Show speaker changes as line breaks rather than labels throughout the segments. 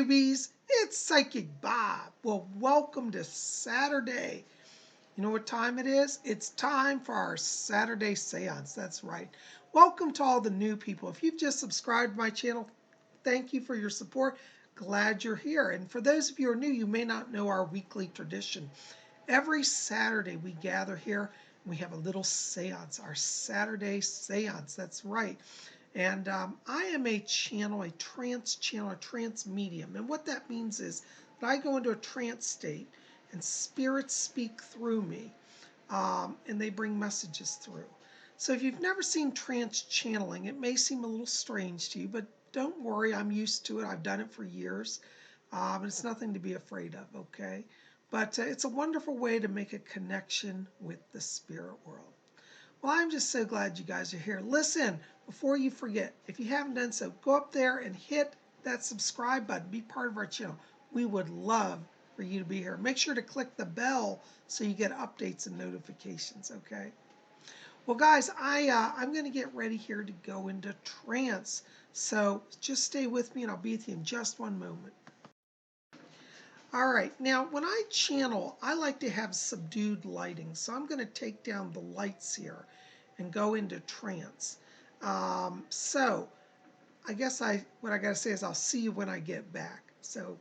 newbies, it's Psychic Bob. Well, welcome to Saturday. You know what time it is? It's time for our Saturday seance. That's right. Welcome to all the new people. If you've just subscribed to my channel, thank you for your support. Glad you're here. And for those of you who are new, you may not know our weekly tradition. Every Saturday we gather here and we have a little seance, our Saturday seance. That's right. And I am a trance medium. And what that means is that I go into a trance state and spirits speak through me and they bring messages through. So if you've never seen trance channeling, it may seem a little strange to you, but don't worry, I'm used to it. I've done it for years. It's nothing to be afraid of, okay? But it's a wonderful way to make a connection with the spirit world. Well, I'm just so glad you guys are here. Listen, before you forget, if you haven't done so, go up there and hit that subscribe button. Be part of our channel. We would love for you to be here. Make sure to click the bell so you get updates and notifications, okay? Well, guys, I'm going to get ready here to go into trance. So just stay with me and I'll be with you in just one moment. All right, now when I channel, I like to have subdued lighting. So I'm going to take down the lights here and go into trance. So I guess what I got to say is I'll see you when I get back. So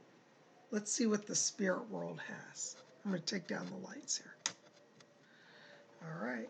let's see what the spirit world has. I'm going to take down the lights here. All right.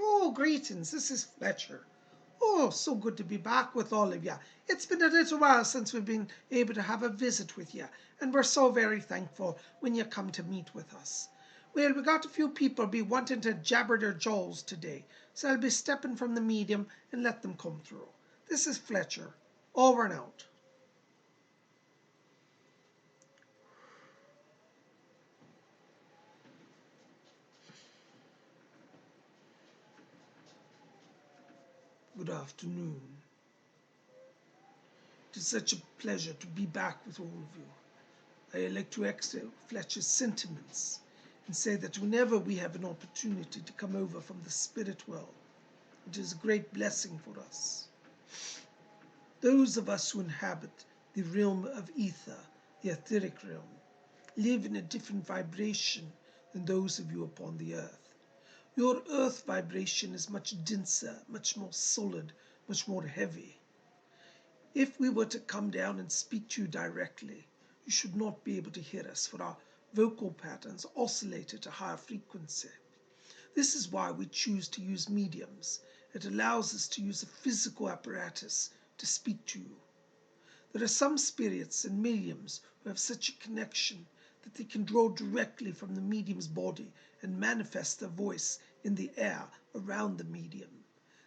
Oh, greetings. This is Fletcher. Oh, so good to be back with all of you. It's been a little while since we've been able to have a visit with you, and we're so very thankful when you come to meet with us. Well, we got a few people be wanting to jabber their jaws today, so I'll be stepping from the medium and let them come through. This is Fletcher. Over and out. Good afternoon. It is such a pleasure to be back with all of you. I like to echo Fletcher's sentiments and say that whenever we have an opportunity to come over from the spirit world, it is a great blessing for us. Those of us who inhabit the realm of ether, the etheric realm, live in a different vibration than those of you upon the earth. Your earth vibration is much denser, much more solid, much more heavy. If we were to come down and speak to you directly, you should not be able to hear us, for our vocal patterns oscillate at a higher frequency. This is why we choose to use mediums. It allows us to use a physical apparatus to speak to you. There are some spirits and mediums who have such a connection that they can draw directly from the medium's body and manifest their voice in the air around the medium.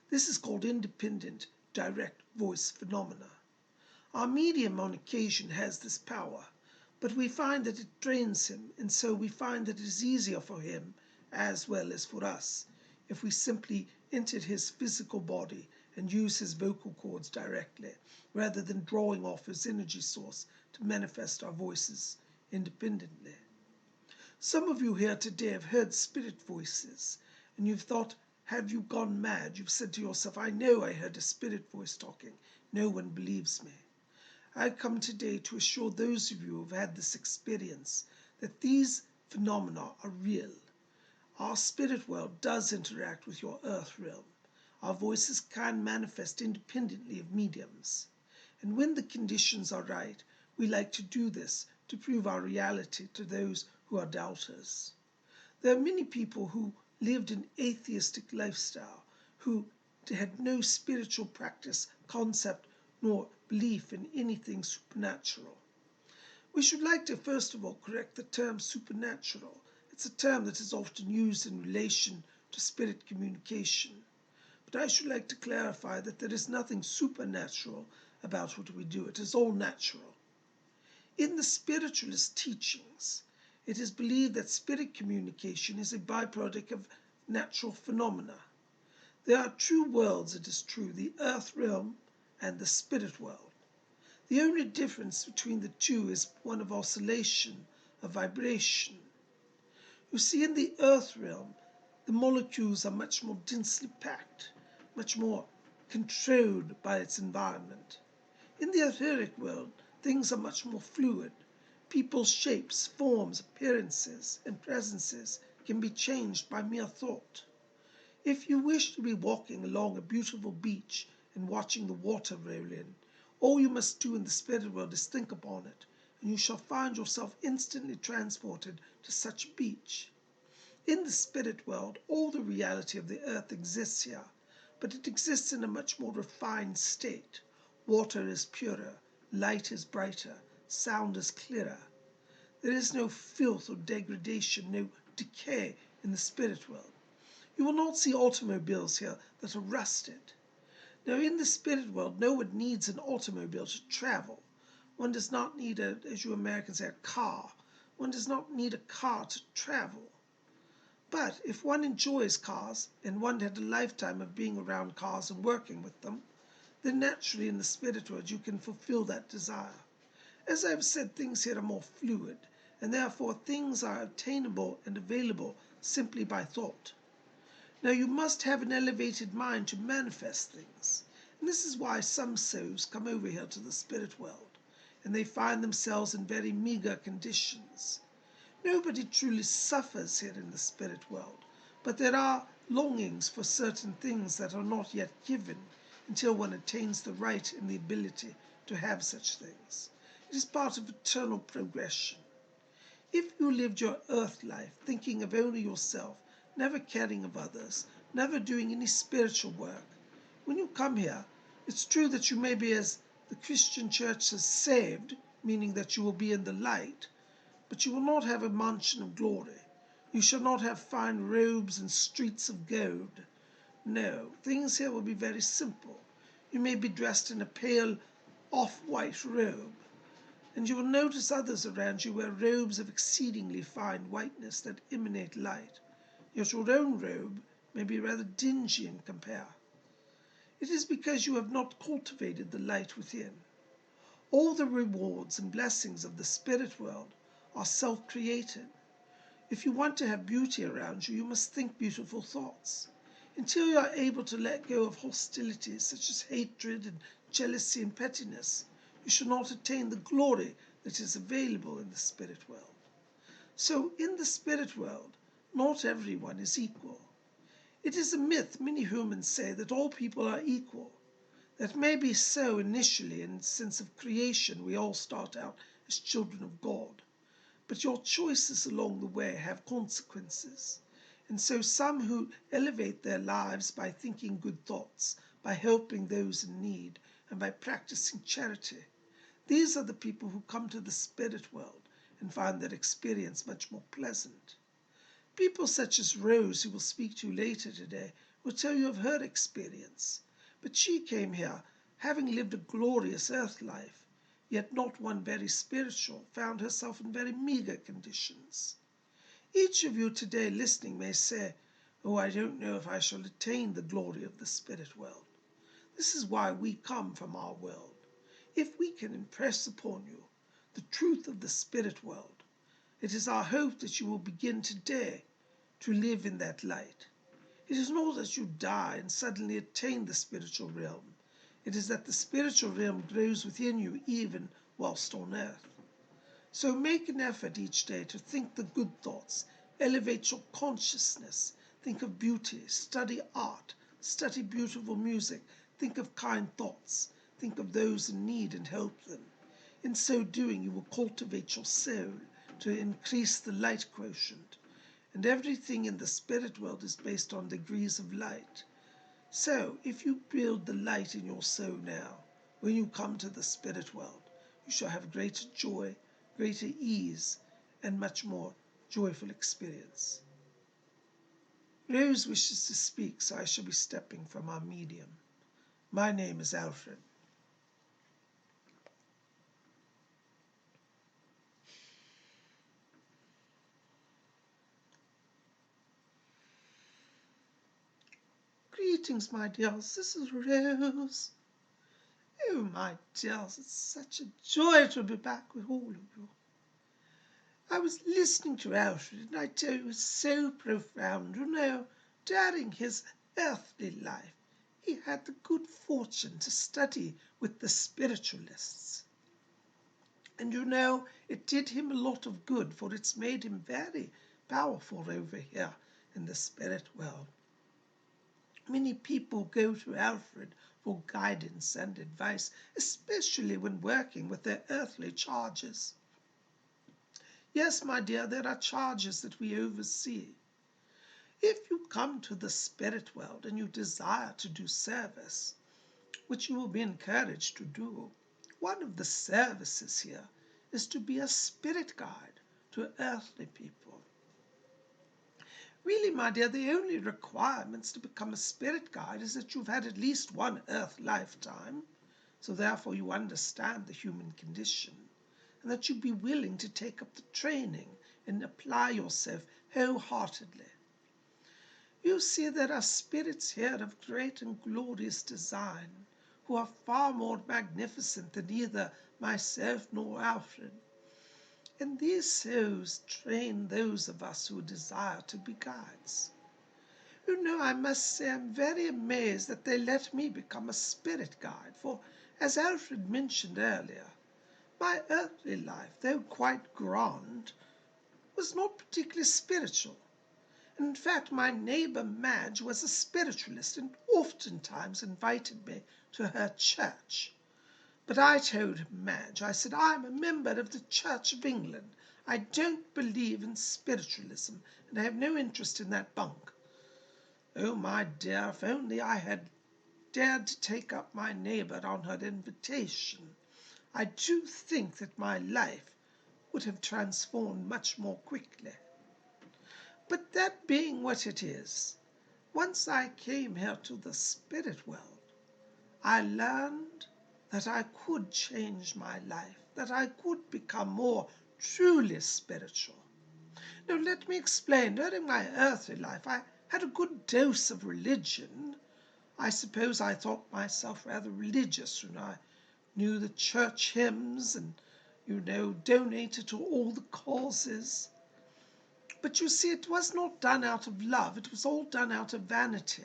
This is called independent, direct voice phenomena. Our medium on occasion has this power, but we find that it drains him, and so we find that it is easier for him, as well as for us, if we simply entered his physical body and use his vocal cords directly, rather than drawing off his energy source to manifest our voices independently. Some of you here today have heard spirit voices, and you've thought, have you gone mad? You've said to yourself, I know I heard a spirit voice talking. No one believes me. I come today to assure those of you who have had this experience that these phenomena are real. Our spirit world does interact with your earth realm. Our voices can manifest independently of mediums. And when the conditions are right, we like to do this to prove our reality to those who are doubters. There are many people who lived an atheistic lifestyle, who had no spiritual practice, concept, nor belief in anything supernatural. We should like to first of all correct the term supernatural. It's a term that is often used in relation to spirit communication. But I should like to clarify that there is nothing supernatural about what we do. It is all natural. In the spiritualist teachings, it is believed that spirit communication is a byproduct of natural phenomena. There are two worlds, it is true, the earth realm and the spirit world. The only difference between the two is one of oscillation, of vibration. You see, in the earth realm, the molecules are much more densely packed, much more controlled by its environment. In the etheric world, things are much more fluid. People's shapes, forms, appearances, and presences can be changed by mere thought. If you wish to be walking along a beautiful beach and watching the water roll in, all you must do in the spirit world is think upon it, and you shall find yourself instantly transported to such a beach. In the spirit world, all the reality of the earth exists here, but it exists in a much more refined state. Water is purer, light is brighter, sound is clearer. There is no filth or degradation, no decay in the spirit world. You will not see automobiles here that are rusted. Now, in the spirit world, no one needs an automobile to travel. One does not need, as you Americans say, a car. One does not need a car to travel. But if one enjoys cars, and one had a lifetime of being around cars and working with them, then naturally in the spirit world you can fulfill that desire. As I've said, things here are more fluid, and therefore things are attainable and available simply by thought. Now, you must have an elevated mind to manifest things. And this is why some souls come over here to the spirit world, and they find themselves in very meager conditions. Nobody truly suffers here in the spirit world, but there are longings for certain things that are not yet given until one attains the right and the ability to have such things. It is part of eternal progression. If you lived your earth life thinking of only yourself, never caring of others, never doing any spiritual work, when you come here, it's true that you may be, as the Christian church says, saved, meaning that you will be in the light, but you will not have a mansion of glory. You shall not have fine robes and streets of gold. No, things here will be very simple. You may be dressed in a pale off-white robe, and you will notice others around you wear robes of exceedingly fine whiteness that emanate light. Yet your own robe may be rather dingy in compare. It is because you have not cultivated the light within. All the rewards and blessings of the spirit world are self-created. If you want to have beauty around you, you must think beautiful thoughts. Until you are able to let go of hostilities such as hatred and jealousy and pettiness, you shall not attain the glory that is available in the spirit world. So in the spirit world, not everyone is equal. It is a myth, many humans say, that all people are equal. That may be so initially in the sense of creation. We all start out as children of God. But your choices along the way have consequences. And so some who elevate their lives by thinking good thoughts, by helping those in need, and by practicing charity, these are the people who come to the spirit world and find that experience much more pleasant. People such as Rose, who will speak to you later today, will tell you of her experience. But she came here, having lived a glorious earth life, yet not one very spiritual, found herself in very meager conditions. Each of you today listening may say, "Oh, I don't know if I shall attain the glory of the spirit world." This is why we come from our world. If we can impress upon you the truth of the spirit world, it is our hope that you will begin today to live in that light. It is not that you die and suddenly attain the spiritual realm. It is that the spiritual realm grows within you even whilst on earth. So make an effort each day to think the good thoughts, elevate your consciousness, think of beauty, study art, study beautiful music, think of kind thoughts, think of those in need and help them. In so doing, you will cultivate your soul to increase the light quotient. And everything in the spirit world is based on degrees of light. So, if you build the light in your soul now, when you come to the spirit world, you shall have greater joy, greater ease, and much more joyful experience. Rose wishes to speak, so I shall be stepping from our medium. My name is Alfred. Greetings, my dears. This is Rose. Oh, my dears, it's such a joy to be back with all of you. I was listening to Alfred, and I tell you, it's so profound. You know, during his earthly life, he had the good fortune to study with the Spiritualists. And you know, it did him a lot of good, for it's made him very powerful over here in the spirit world. Many people go to Alfred for guidance and advice, especially when working with their earthly charges. Yes, my dear, there are charges that we oversee. If you come to the spirit world and you desire to do service, which you will be encouraged to do, one of the services here is to be a spirit guide to earthly people. Really, my dear, the only requirements to become a spirit guide is that you've had at least one earth lifetime, so therefore you understand the human condition, and that you be willing to take up the training and apply yourself wholeheartedly. You see, there are spirits here of great and glorious design, who are far more magnificent than either myself nor Alfred. And these souls train those of us who desire to be guides. You know, I must say I'm very amazed that they let me become a spirit guide, for, as Alfred mentioned earlier, my earthly life, though quite grand, was not particularly spiritual. And in fact, my neighbour Madge was a spiritualist and oftentimes invited me to her church. But I told Madge, I said, I'm a member of the Church of England. I don't believe in spiritualism, and I have no interest in that bunk. Oh, my dear, if only I had dared to take up my neighbour on her invitation, I do think that my life would have transformed much more quickly. But that being what it is, once I came here to the spirit world, I learned that I could change my life, that I could become more truly spiritual. Now, let me explain. During my earthly life, I had a good dose of religion. I suppose I thought myself rather religious, and I knew the church hymns and, donated to all the causes. But you see, it was not done out of love. It was all done out of vanity.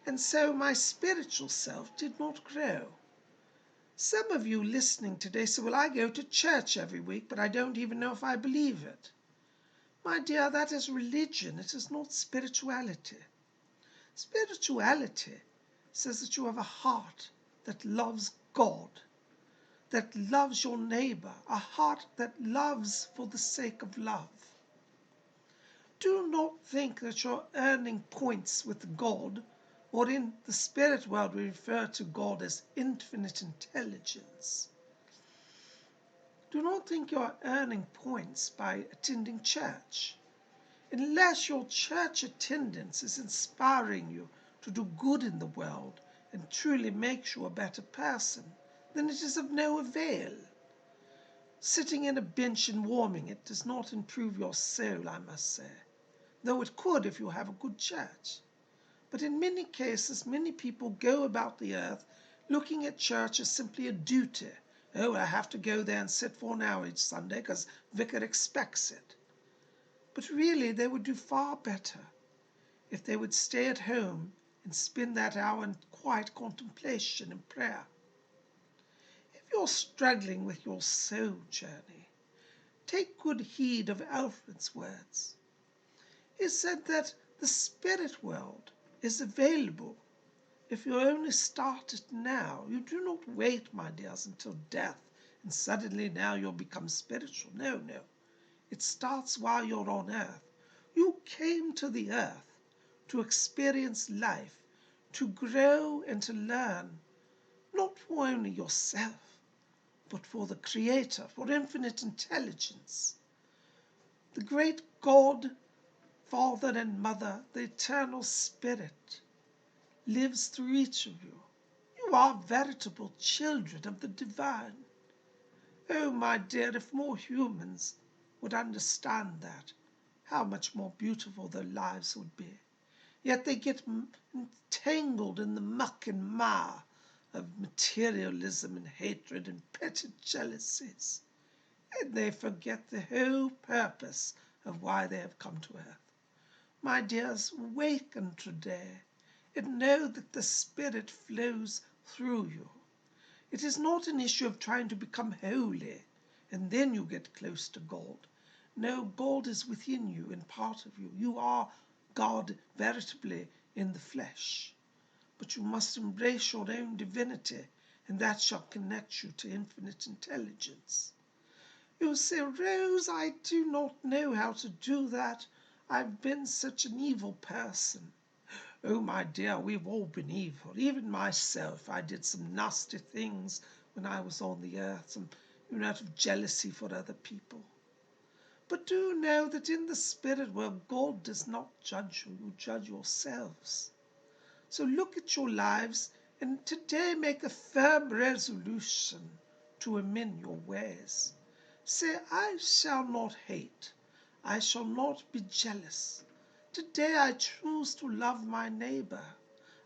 And so my spiritual self did not grow. Some of you listening today say, well, I go to church every week, but I don't even know if I believe it. My dear, that is religion. It is not spirituality. Spirituality says that you have a heart that loves God, that loves your neighbor, a heart that loves for the sake of love. Do not think that you're earning points with God, or in the spirit world we refer to God as infinite intelligence. Do not think you're earning points by attending church. Unless your church attendance is inspiring you to do good in the world and truly makes you a better person, then it is of no avail. Sitting in a bench and warming it does not improve your soul, I must say, though it could if you have a good church. But in many cases, many people go about the earth looking at church as simply a duty. Oh, I have to go there and sit for an hour each Sunday because vicar expects it. But really, they would do far better if they would stay at home and spend that hour in quiet contemplation and prayer. If you're struggling with your soul journey, take good heed of Alfred's words. He said that the spirit world is available if you only start it now. You do not wait, my dears, until death and suddenly now you'll become spiritual. No. It starts while you're on earth. You came to the earth to experience life, to grow and to learn, not for only yourself, but for the Creator, for infinite intelligence. The great God, Father and Mother, the eternal Spirit, lives through each of you. You are veritable children of the divine. Oh, my dear, if more humans would understand that, how much more beautiful their lives would be. Yet they get entangled in the muck and mire of materialism and hatred and petty jealousies, and they forget the whole purpose of why they have come to earth. My dears, waken today and know that the Spirit flows through you. It is not an issue of trying to become holy and then you get close to God. No, God is within you and part of you. You are God veritably in the flesh. But you must embrace your own divinity, and that shall connect you to infinite intelligence. You say, Rose, I do not know how to do that. I've been such an evil person. Oh, my dear, we've all been evil. Even myself, I did some nasty things when I was on the earth, some out of jealousy for other people. But do know that in the spirit world, God does not judge you. You judge yourselves. So look at your lives and today make a firm resolution to amend your ways. Say, I shall not hate. I shall not be jealous. Today I choose to love my neighbor.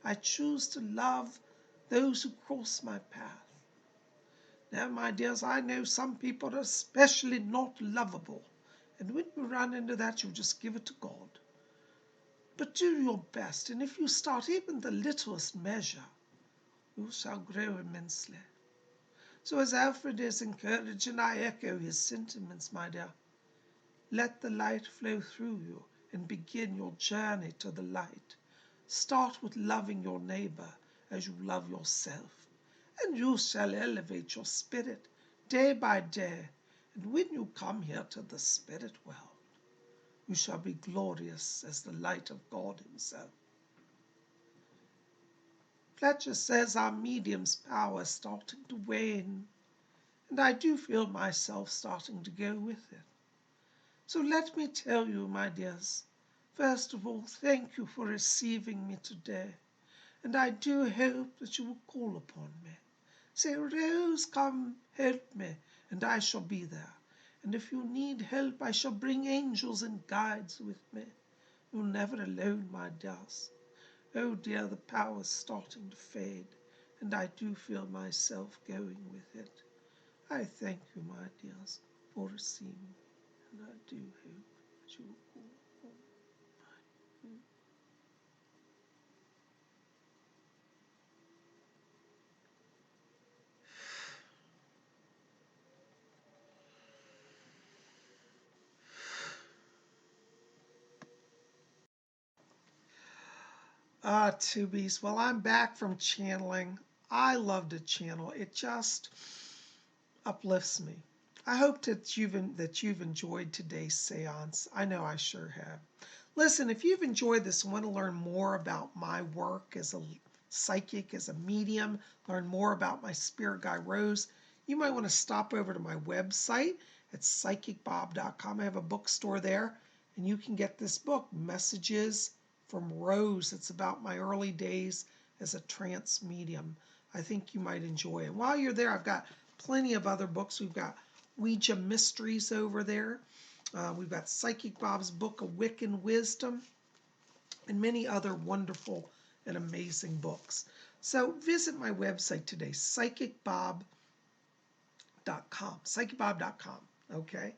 I choose to love those who cross my path. Now, my dears, I know some people are especially not lovable. And when you run into that, you just give it to God. But do your best, and if you start even the littlest measure, you shall grow immensely. So as Alfred is encouraged, and I echo his sentiments, my dear, let the light flow through you and begin your journey to the light. Start with loving your neighbor as you love yourself, and you shall elevate your spirit day by day. And when you come here to the spirit world, you shall be glorious as the light of God himself. Fletcher says our medium's power is starting to wane, and I do feel myself starting to go with it. So let me tell you, my dears, first of all, thank you for receiving me today, and I do hope that you will call upon me. Say, Rose, come help me, and I shall be there. And if you need help, I shall bring angels and guides with me. You're never alone, my dears. Oh dear, the power's starting to fade, and I do feel myself going with it. I thank you, my dears, for receiving me, and I do hope that you will call upon me. Tubies, well, I'm back from channeling. I love to channel. It just uplifts me. I hope that you've enjoyed today's seance. I know I sure have. Listen, if you've enjoyed this and want to learn more about my work as a psychic, as a medium, learn more about my spirit guide Rose, you might want to stop over to my website at PsychicBob.com. I have a bookstore there, and you can get this book, Messages from Rose. It's about my early days as a trance medium. I think you might enjoy it. While you're there, I've got plenty of other books. We've got Ouija Mysteries over there. We've got Psychic Bob's Book of Wiccan Wisdom, and many other wonderful and amazing books. So visit my website today, PsychicBob.com, PsychicBob.com, okay?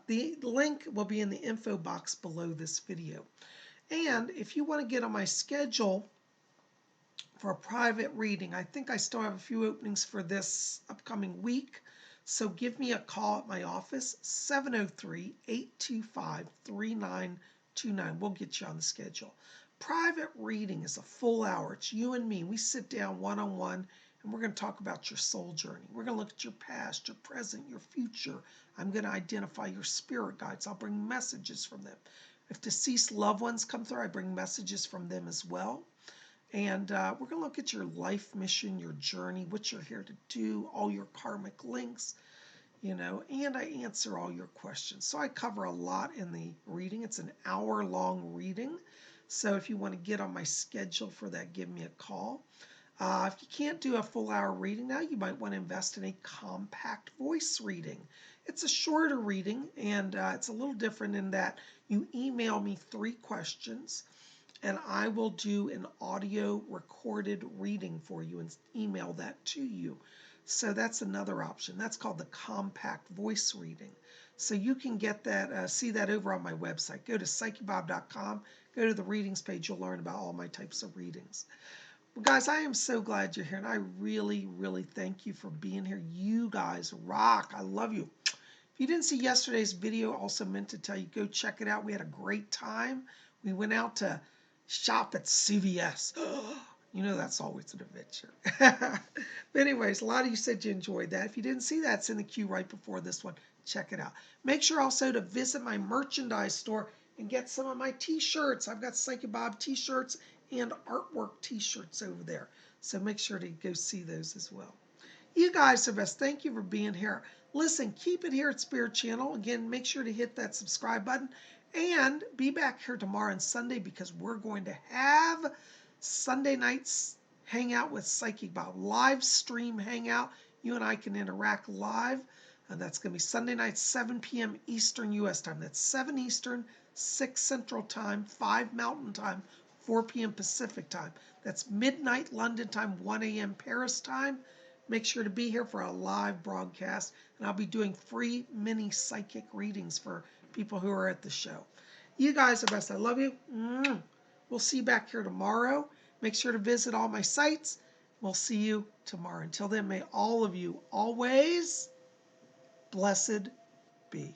The link will be in the info box below this video. And if you want to get on my schedule for a private reading, I think I still have a few openings for this upcoming week. So give me a call at my office, 703-825-3929. We'll get you on the schedule. Private reading is a full hour. It's you and me. We sit down one-on-one, and we're going to talk about your soul journey. We're going to look at your past, your present, your future. I'm going to identify your spirit guides. I'll bring messages from them. If deceased loved ones come through, I bring messages from them as well. And we're going to look at your life mission, your journey, what you're here to do, all your karmic links, and I answer all your questions. So I cover a lot in the reading. It's an hour-long reading. So if you want to get on my schedule for that, give me a call. If you can't do a full-hour reading now, you might want to invest in a compact voice reading. It's a shorter reading, and it's a little different in that you email me 3 questions. and I will do an audio recorded reading for you and email that to you. So that's another option. That's called the compact voice reading. So you can get that, see that over on my website. Go to PsychicBob.com, go to the readings page. You'll learn about all my types of readings. Well, guys, I am so glad you're here, and I really, really thank you for being here. You guys rock. I love you. If you didn't see yesterday's video, also meant to tell you, go check it out. We had a great time. We went out to shop at CVS. You know that's always an adventure. But anyways, a lot of you said you enjoyed that. If you didn't see that, it's in the queue right before this one. Check it out. Make sure also to visit my merchandise store and get some of my t-shirts. I've got Psychic Bob t-shirts and artwork t-shirts over there. So make sure to go see those as well. You guys are best. Thank you for being here. Listen, keep it here at Spirit Channel. Again, make sure to hit that subscribe button and be back here tomorrow and Sunday because we're going to have Sunday nights hangout with Psychic Bob. Live stream hangout. You and I can interact live. And that's going to be Sunday night, 7 p.m. Eastern U.S. time. That's 7 Eastern, 6 Central time, 5 Mountain time, 4 p.m. Pacific time. That's midnight London time, 1 a.m. Paris time. Make sure to be here for a live broadcast. And I'll be doing free mini psychic readings for people who are at the show. You guys are best. I love you. We'll see you back here tomorrow. Make sure to visit all my sites. We'll see you tomorrow. Until then, may all of you always blessed be.